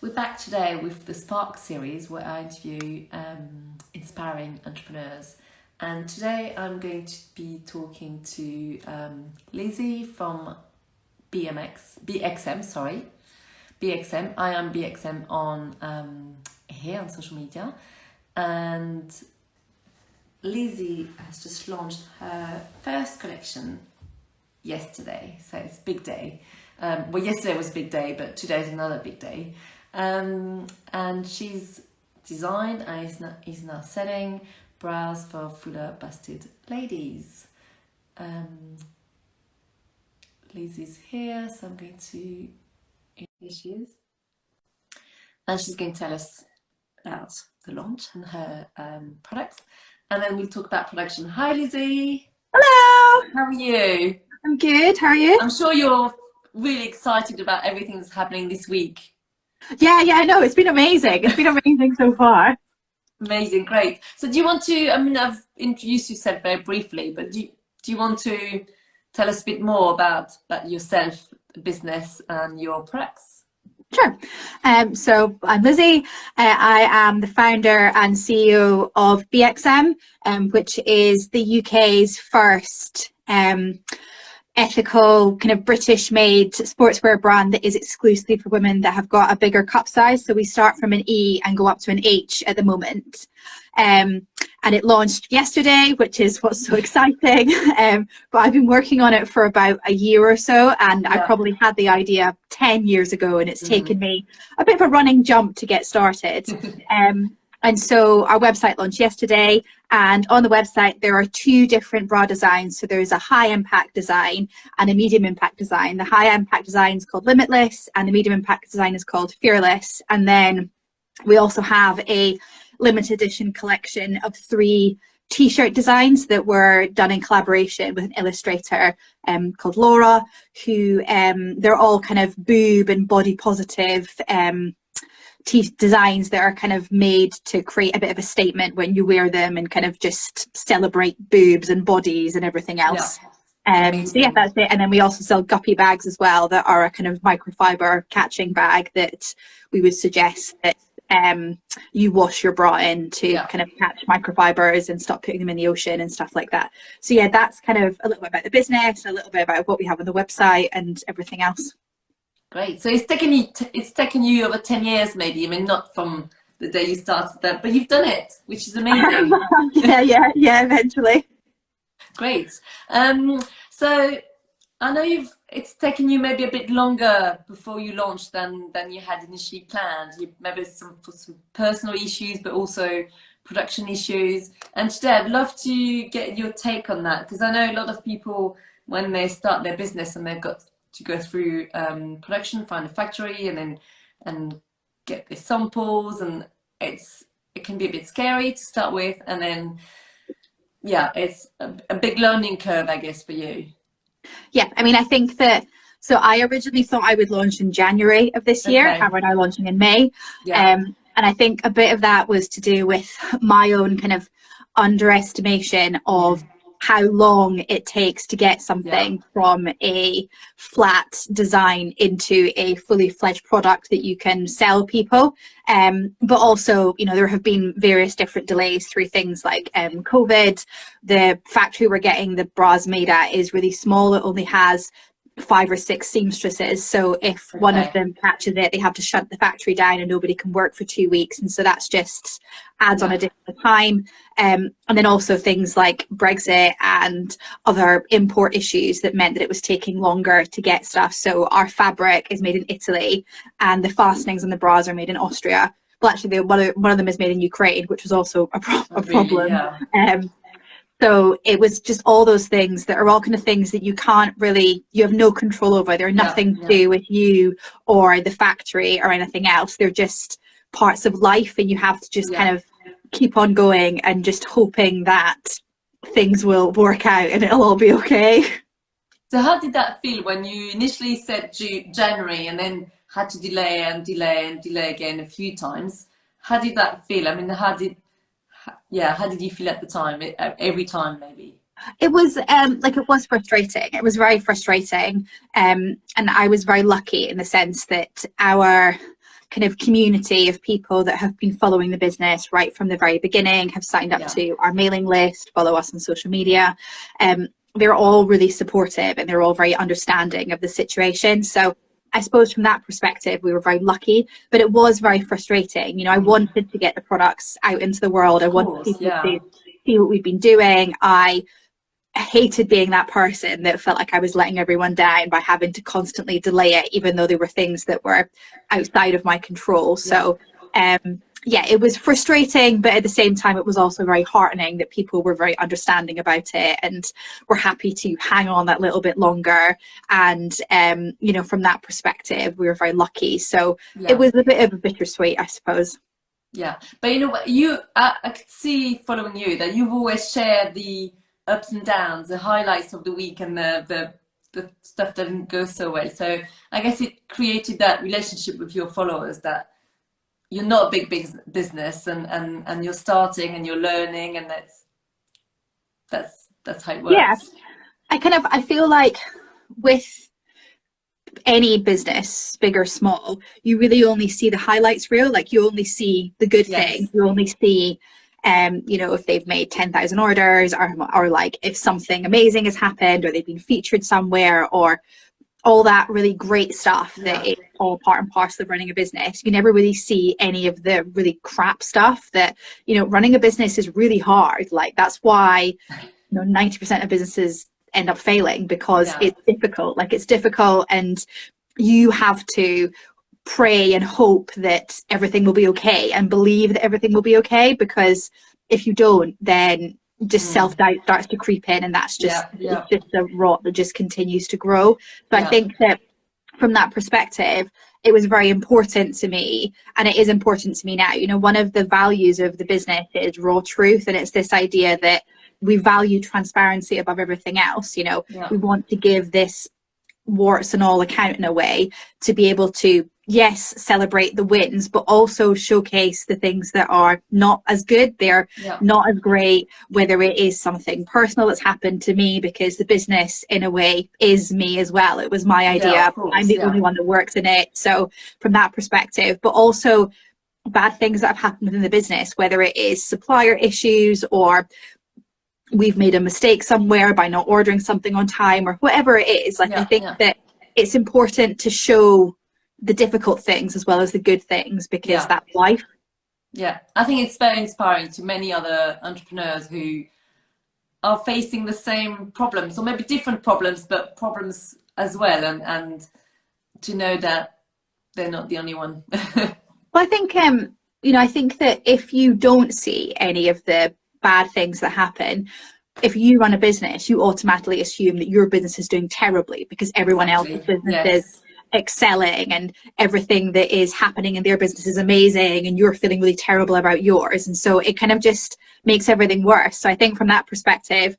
We're back today with the Spark series where I interview inspiring entrepreneurs. And today I'm going to be talking to Lizzie from BXM, sorry. BXM, Iamb.x.m on here on social media. And Lizzie has just launched her first collection yesterday, so it's a big day. Well, yesterday was a big day, but today is another big day. And she's designed and is now selling bras for fuller busted ladies. Lizzie's here, so I'm going to. Here she is. And she's going to tell us about the launch and her products. And then we'll talk about production. Hi, Lizzie. Hello. How are you? I'm good. How are you? I'm sure you're really excited about everything that's happening this week. Yeah, I know. It's been amazing. It's been amazing so far. Amazing, great. So do you want to, I've introduced yourself very briefly, but do you want to tell us a bit more about yourself, the business and your products? Sure. So I'm Lizzie. I am the founder and CEO of BXM, which is the UK's first ethical kind of British made sportswear brand that is exclusively for women that have got a bigger cup size. So we start from an E and go up to an H at the moment. And it launched yesterday, which is what's so exciting. But I've been working on it for about a year or so, and I probably had the idea 10 years ago, and it's taken me a bit of a running jump to get started. And so our website launched yesterday, and on the website there are two different bra designs. So there's a high impact design and a medium impact design. The high impact design is called Limitless and the medium impact design is called Fearless. And then we also have a limited edition collection of 3 t-shirt designs that were done in collaboration with an illustrator called Laura, who they're all kind of boob and body positive designs that are kind of made to create a bit of a statement when you wear them and kind of just celebrate boobs and bodies and everything else. So yeah, that's it. And then we also sell guppy bags as well that are a kind of microfiber catching bag that we would suggest that you wash your bra in to kind of catch microfibers and stop putting them in the ocean and stuff like that. So yeah, that's kind of a little bit about the business, a little bit about what we have on the website and everything else. Great. So it's taken you over 10 years, maybe. Not from the day you started that, but you've done it, which is amazing. yeah, eventually. Great. So I know it's taken you maybe a bit longer before you launched than you had initially planned. Maybe for some personal issues, but also production issues. And today I'd love to get your take on that, because I know a lot of people, when they start their business and they've got to go through production, find a factory, and get the samples, and it can be a bit scary to start with, and then it's a big learning curve, I guess, for you. Yeah, I think that, so I originally thought I would launch in January of this year, and we're now launching in May. And I think a bit of that was to do with my own kind of underestimation of how long it takes to get something from a flat design into a fully fledged product that you can sell people. But also, there have been various different delays through things like COVID. The factory we're getting the bras made at is really small. It only has 5 or 6 seamstresses, so if one of them catches it, they have to shut the factory down and nobody can work for 2 weeks, and so that's just adds on additional time. And then also things like Brexit and other import issues that meant that it was taking longer to get stuff. So our fabric is made in Italy and the fastenings on the bras are made in Austria. Well, actually one of them is made in Ukraine, which was also a problem. So it was just all those things that are all kind of things that you have no control over. They're nothing to do with you or the factory or anything else. They're just parts of life, and you have to just kind of keep on going and just hoping that things will work out and it'll all be okay. So how did that feel when you initially said January and then had to delay and delay and delay again a few times? How did that feel? How did you feel at the time? Every time, maybe? It was it was frustrating. It was very frustrating. And I was very lucky in the sense that our kind of community of people that have been following the business right from the very beginning, have signed up to our mailing list, follow us on social media. They're all really supportive and they're all very understanding of the situation. So I suppose from that perspective, we were very lucky, but it was very frustrating. You know, I wanted to get the products out into the world. I wanted people to see what we've been doing. I hated being that person that felt like I was letting everyone down by having to constantly delay it, even though there were things that were outside of my control. So it was frustrating, but at the same time it was also very heartening that people were very understanding about it and were happy to hang on that little bit longer. And you know, from that perspective we were very lucky. So it was a bit of a bittersweet, I suppose. But you know what, I could see following you that you've always shared the ups and downs, the highlights of the week, and the stuff that didn't go so well. So I guess it created that relationship with your followers, that you're not a big business and you're starting and you're learning, and that's how it works. I feel like with any business, big or small, you really only see the highlights reel. Like, you only see the good thing. You only see you know, if they've made 10,000 orders, or like if something amazing has happened, or they've been featured somewhere, or all that really great stuff that is all part and parcel of running a business. You never really see any of the really crap stuff that, you know, running a business is really hard. Like, that's why, you know, 90% of businesses end up failing, because it's difficult. Like, it's difficult, and you have to pray and hope that everything will be okay, and believe that everything will be okay, because if you don't, then just self-doubt starts to creep in, and that's just it's just a rot that just continues to grow. But I think that from that perspective, it was very important to me, and it is important to me now. You know, one of the values of the business is raw truth, and it's this idea that we value transparency above everything else. You know, we want to give this warts and all account in a way to be able to, yes, celebrate the wins, but also showcase the things that are not as good. They're not as great, whether it is something personal that's happened to me, because the business in a way is me as well. It was my idea. I'm the only one that works in it. So from that perspective, but also bad things that have happened within the business, whether it is supplier issues, or we've made a mistake somewhere by not ordering something on time, or whatever it is. Like, I think that it's important to show the difficult things as well as the good things, because that's life. I think it's very inspiring to many other entrepreneurs who are facing the same problems, or maybe different problems, but problems as well, and to know that they're not the only one. Well, I think you know, I think that if you don't see any of the bad things that happen, if you run a business, you automatically assume that your business is doing terribly, because everyone else's business is excelling and everything that is happening in their business is amazing, and you're feeling really terrible about yours. And so it kind of just makes everything worse. So I think from that perspective,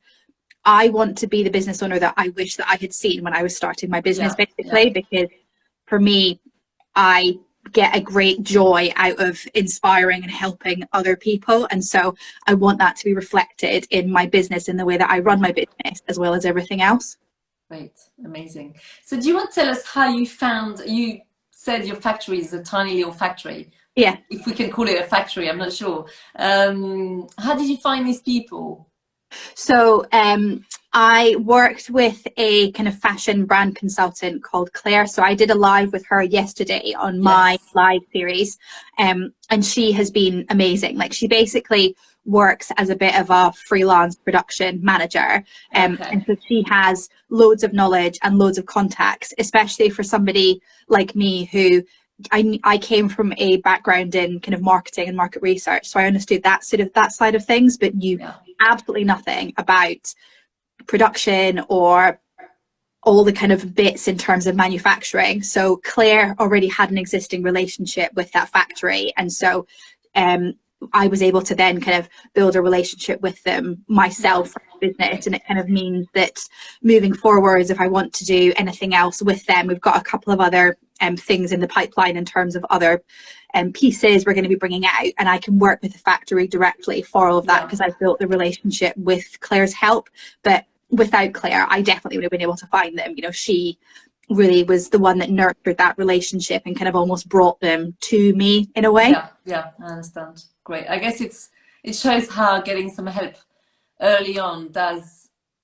I want to be the business owner that I wish that I had seen when I was starting my business, basically, because for me, I get a great joy out of inspiring and helping other people, and so I want that to be reflected in my business, in the way that I run my business, as well as everything else. Great, amazing. So do you want to tell us how you found, you said your factory is a tiny little factory, if we can call it a factory, I'm not sure. How did you find these people? So I worked with a kind of fashion brand consultant called Claire. So I did a live with her yesterday on my live series, and she has been amazing. Like, she basically works as a bit of a freelance production manager, and so she has loads of knowledge and loads of contacts, especially for somebody like me who I came from a background in kind of marketing and market research, so I understood that side of things, but knew absolutely nothing about production or all the kind of bits in terms of manufacturing. So Claire already had an existing relationship with that factory, and so I was able to then kind of build a relationship with them myself for business. And it kind of means that moving forwards, if I want to do anything else with them, we've got a couple of other things in the pipeline in terms of other pieces we're going to be bringing out, and I can work with the factory directly for all of that, because I've built the relationship with Claire's help. But without Claire, I definitely would have been able to find them. You know, she really was the one that nurtured that relationship and kind of almost brought them to me in a way. Yeah, I understand. Great. I guess it shows how getting some help early on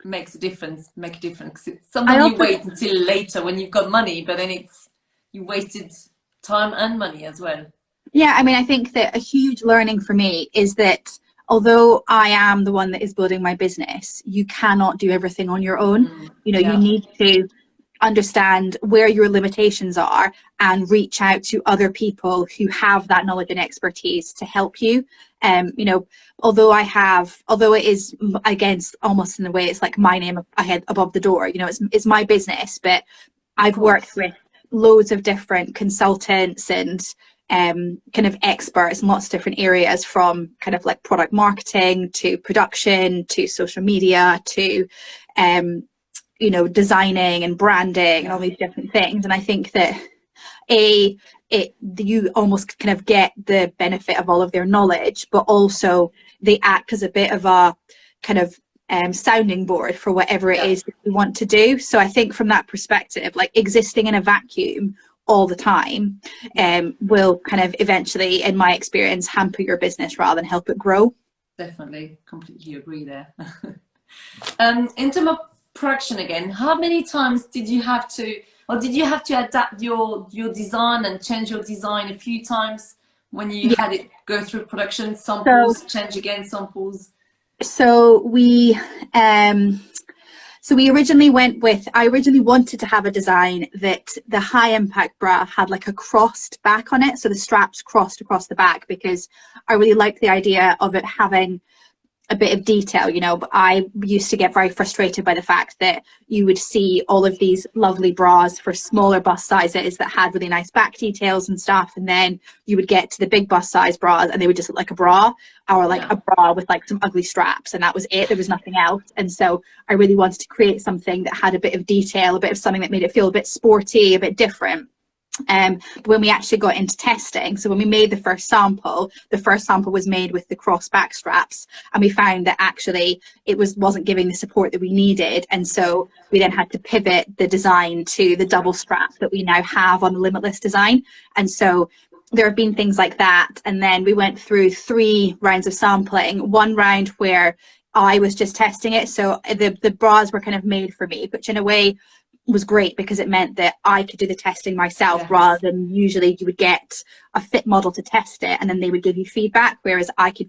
makes a difference. Because sometimes you wait until later when you've got money, but then you wasted time and money as well. Yeah, I mean, I think that a huge learning for me is that although I am the one that is building my business, you cannot do everything on your own. You know, you need to understand where your limitations are and reach out to other people who have that knowledge and expertise to help you. You know, although it is, against almost in a way, it's like my name ahead above the door, you know, it's my business, but I've worked with loads of different consultants and kind of experts in lots of different areas, from kind of like product marketing to production to social media to you know, designing and branding and all these different things. And I think that you almost kind of get the benefit of all of their knowledge, but also they act as a bit of a kind of sounding board for whatever it is that you want to do. So I think from that perspective, like existing in a vacuum all the time will kind of eventually, in my experience, hamper your business rather than help it grow. Definitely, completely agree there. In terms of production again, how many times did you have to adapt your design and change your design a few times when you had it go through production, samples, change again, samples? So we originally I originally wanted to have a design that the high impact bra had like a crossed back on it, so the straps crossed across the back, because I really liked the idea of it having a bit of detail, you know. But I used to get very frustrated by the fact that you would see all of these lovely bras for smaller bust sizes that had really nice back details and stuff, and then you would get to the big bust size bras and they would just look like a bra, or like a bra with like some ugly straps, and that was it. There was nothing else. And so I really wanted to create something that had a bit of detail, a bit of something that made it feel a bit sporty, a bit different. But when we actually got into testing, so when we made the first sample was made with the cross back straps, and we found that actually it wasn't giving the support that we needed, and so we then had to pivot the design to the double strap that we now have on the Limitless design. And so there have been things like that. And then we went through 3 rounds of sampling. One round where I was just testing it, so the bras were kind of made for me, which in a way was great because it meant that I could do the testing myself, rather than usually you would get a fit model to test it and then they would give you feedback, whereas I could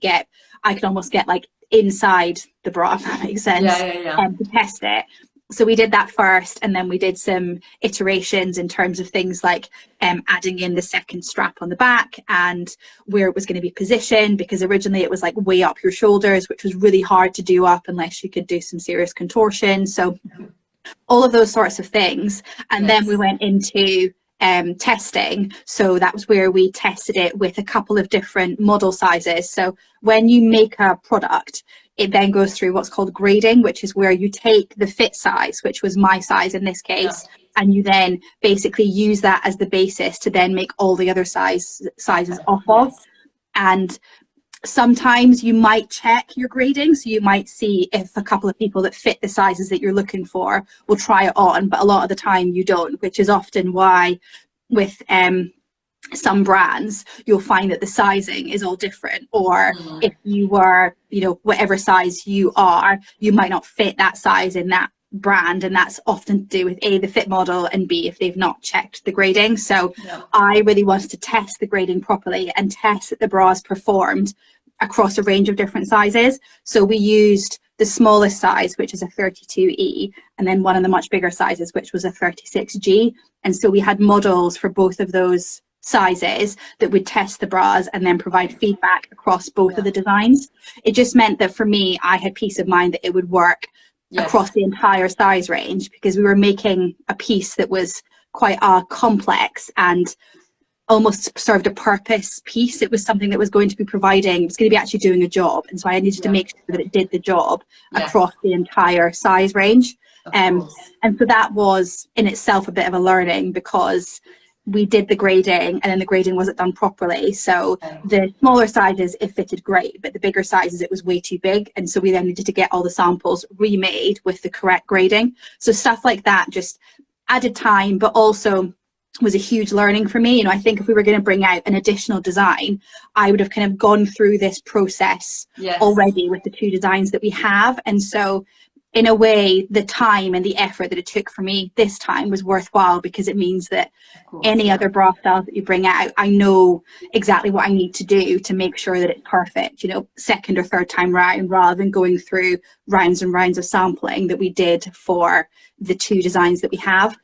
almost get like inside the bra, if that makes sense, to test it. So we did that first, and then we did some iterations in terms of things like adding in the second strap on the back and where it was going to be positioned, because originally it was like way up your shoulders, which was really hard to do up unless you could do some serious contortion. So all of those sorts of things. And then we went into testing. So that was where we tested it with a couple of different model sizes. So when you make a product, it then goes through what's called grading, which is where you take the fit size, which was my size in this case, and you then basically use that as the basis to then make all the other sizes off of. And sometimes you might check your grading, so you might see if a couple of people that fit the sizes that you're looking for will try it on, but a lot of the time you don't, which is often why with some brands you'll find that the sizing is all different, or if you were, you know, whatever size you are, you might not fit that size in that brand, and that's often to do with A, the fit model, and B, if they've not checked the grading. So I really wanted to test the grading properly and test that the bras performed across a range of different sizes. So we used the smallest size, which is a 32E, and then one of the much bigger sizes, which was a 36G. And so we had models for both of those sizes that would test the bras and then provide feedback across both of the designs. It just meant that for me, I had peace of mind that it would work across the entire size range, because we were making a piece that was quite complex and almost served a purpose piece. It was something that was going to be providing, it was going to be actually doing a job, and so I needed to make sure that it did the job across the entire size range. And so that was in itself a bit of a learning, because we did the grading and then the grading wasn't done properly. So the smaller sizes, it fitted great, but the bigger sizes, it was way too big. And so we then needed to get all the samples remade with the correct grading. So stuff like that just added time, but also was a huge learning for me. You know, I think if we were going to bring out an additional design, I would have kind of gone through this process already with the 2 designs that we have. And so in a way, the time and the effort that it took for me this time was worthwhile, because it means that any other bra styles that you bring out, I know exactly what I need to do to make sure that it's perfect, you know, second or third time round, rather than going through rounds and rounds of sampling that we did for the 2 designs that we have.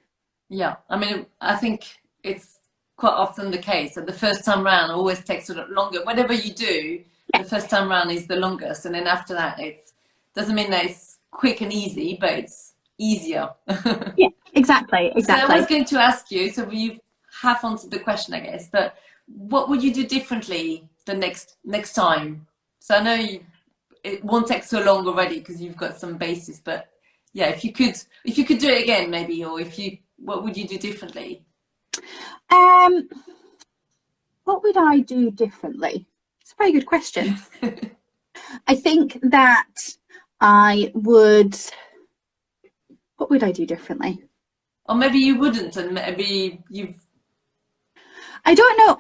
Yeah, I mean, I think it's quite often the case that the first time round always takes a lot longer. Whatever you do, the first time round is the longest, and then after that, it doesn't mean that it's quick and easy, but it's easier. Yeah, exactly. So I was going to ask you, so you have answered the question, I guess, but what would you do differently the next time? So I know it won't take so long already because you've got some basis, but yeah, if you could do it again, maybe, or what would you do differently? What would I do differently? It's a very good question. I think that what would I do differently? Or maybe you wouldn't, and maybe I don't know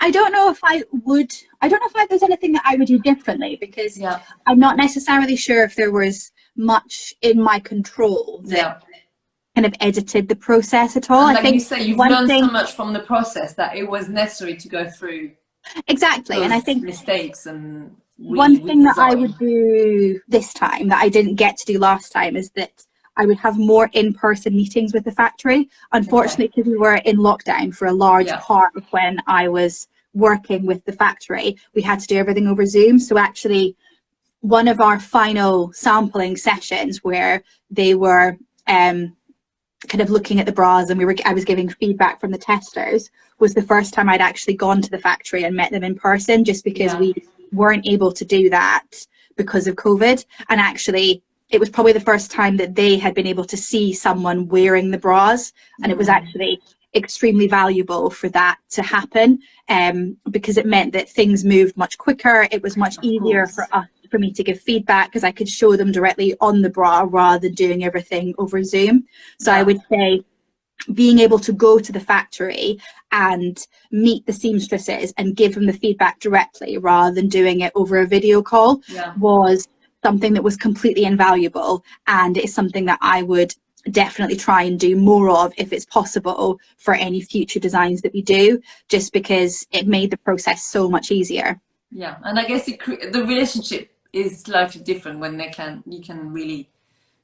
if I would. I don't know if there's anything that I would do differently, because I'm not necessarily sure if there was much in my control that kind of edited the process at all. And like I think you say, you've learned so much from the process that it was necessary to go through and I think mistakes. And one thing that I would do this time that I didn't get to do last time is that I would have more in-person meetings with the factory. Unfortunately, because we were in lockdown for a large part of when I was working with the factory, we had to do everything over Zoom. So actually, one of our final sampling sessions where they were kind of looking at the bras and I was giving feedback from the testers was the first time I'd actually gone to the factory and met them in person, just because we weren't able to do that because of COVID. And actually, it was probably the first time that they had been able to see someone wearing the bras, and it was actually extremely valuable for that to happen, because it meant that things moved much quicker. It was much easier for me to give feedback because I could show them directly on the bra rather than doing everything over Zoom. So I would say being able to go to the factory and meet the seamstresses and give them the feedback directly rather than doing it over a video call was something that was completely invaluable, and it's something that I would definitely try and do more of if it's possible for any future designs that we do, just because it made the process so much easier. Yeah, and I guess the relationship is slightly different when you can really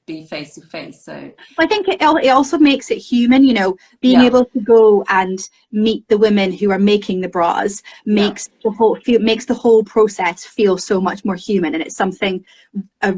be face to face. So I think it also makes it human, you know, being able to go and meet the women who are making the bras makes the whole process feel so much more human. And it's something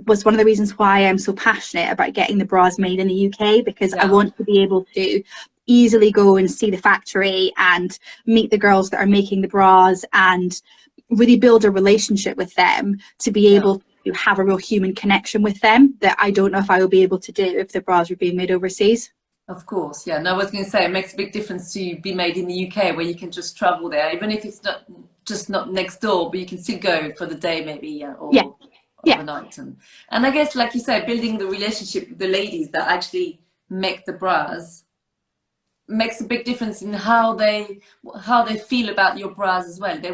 was one of the reasons why I'm so passionate about getting the bras made in the UK, because I want to be able to easily go and see the factory and meet the girls that are making the bras and really build a relationship with them, to be able to have a real human connection with them that I don't know if I will be able to do if the bras were being made overseas. Of course, yeah. No, I was going to say, it makes a big difference to be made in the UK, where you can just travel there, even if it's not next door, but you can still go for the day maybe, or overnight. And I guess, like you said, building the relationship with the ladies that actually make the bras makes a big difference in how they feel about your bras as well. They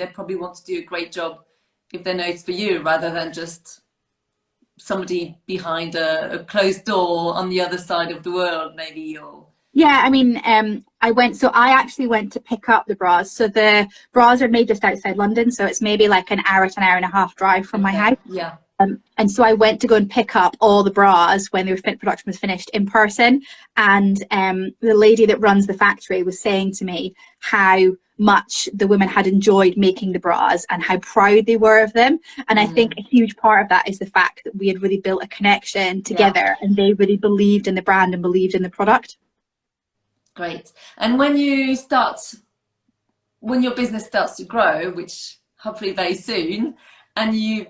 probably want to do a great job if they know it's for you, rather than just somebody behind a closed door on the other side of the world, maybe. Or I mean, I actually went to pick up the bras. So the bras are made just outside London, so it's maybe like an hour to an hour and a half drive from my house. And so I went to go and pick up all the bras when the production was finished in person. And the lady that runs the factory was saying to me how much the women had enjoyed making the bras and how proud they were of them. And I think a huge part of that is the fact that we had really built a connection together, and they really believed in the brand and believed in the product. Great. And when your business starts to grow, which hopefully very soon, and you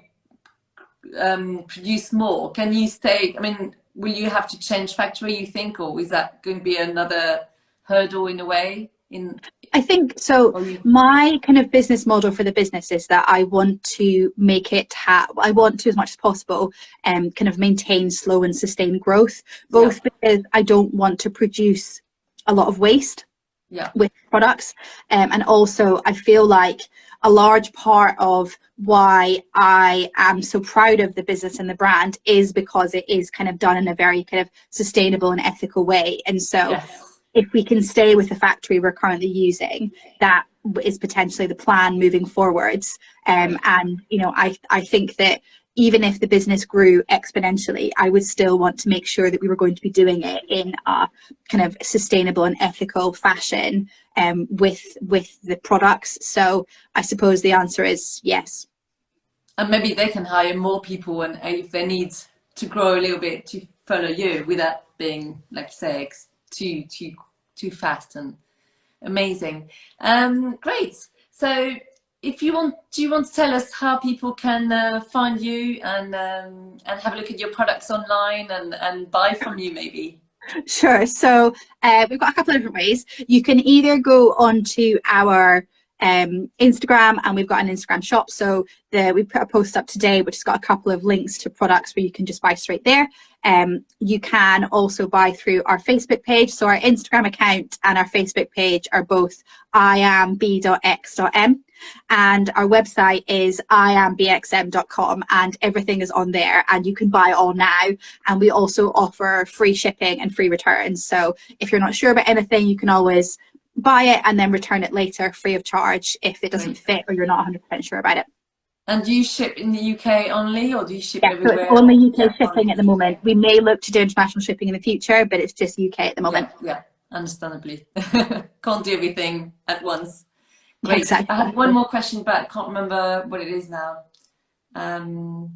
produce more, can you stay? I mean, will you have to change factory, you think, or is that going to be another hurdle in a way? I think so. My kind of business model for the business is that I want to make it I want to, as much as possible, kind of maintain slow and sustained growth, both because I don't want to produce a lot of waste yeah. with products. And also I feel like a large part of why I am so proud of the business and the brand is because it is kind of done in a very kind of sustainable and ethical way. And so if we can stay with the factory we're currently using, that is potentially the plan moving forwards. And you know, I think that even if the business grew exponentially, I would still want to make sure that we were going to be doing it in a kind of sustainable and ethical fashion, with the products. So I suppose the answer is yes. And maybe they can hire more people, and if they need to grow a little bit to follow you without being, like you say, too fast and amazing. Great. So if you want, do you want to tell us how people can find you and have a look at your products online and buy from you maybe? Sure. So we've got a couple of different ways. You can either go onto our Instagram, and we've got an Instagram shop. So we put a post up today which has got a couple of links to products where you can just buy straight there. You can also buy through our Facebook page. So our Instagram account and our Facebook page are both Iamb.x.m, and our website is Iamb.x.m, and everything is on there, and you can buy all now. And we also offer free shipping and free returns. So if you're not sure about anything, you can always buy it and then return it later free of charge if it doesn't fit or you're not 100% sure about it. And do you ship in the UK only, or do you ship everywhere? So it's only UK shipping at the moment. We may look to do international shipping in the future, but it's just UK at the moment. Yeah, understandably. Can't do everything at once. Great. Exactly. I had one more question, but I can't remember what it is now. No,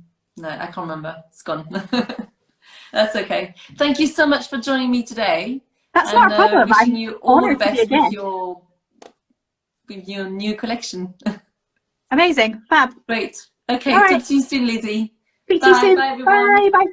I can't remember. It's gone. That's okay. Thank you so much for joining me today. That's not a problem. Wishing you all the best with your new collection. Amazing. Fab. Great. Okay. Talk to you soon, Lizzie. Speak to you soon. Bye, everyone. Bye.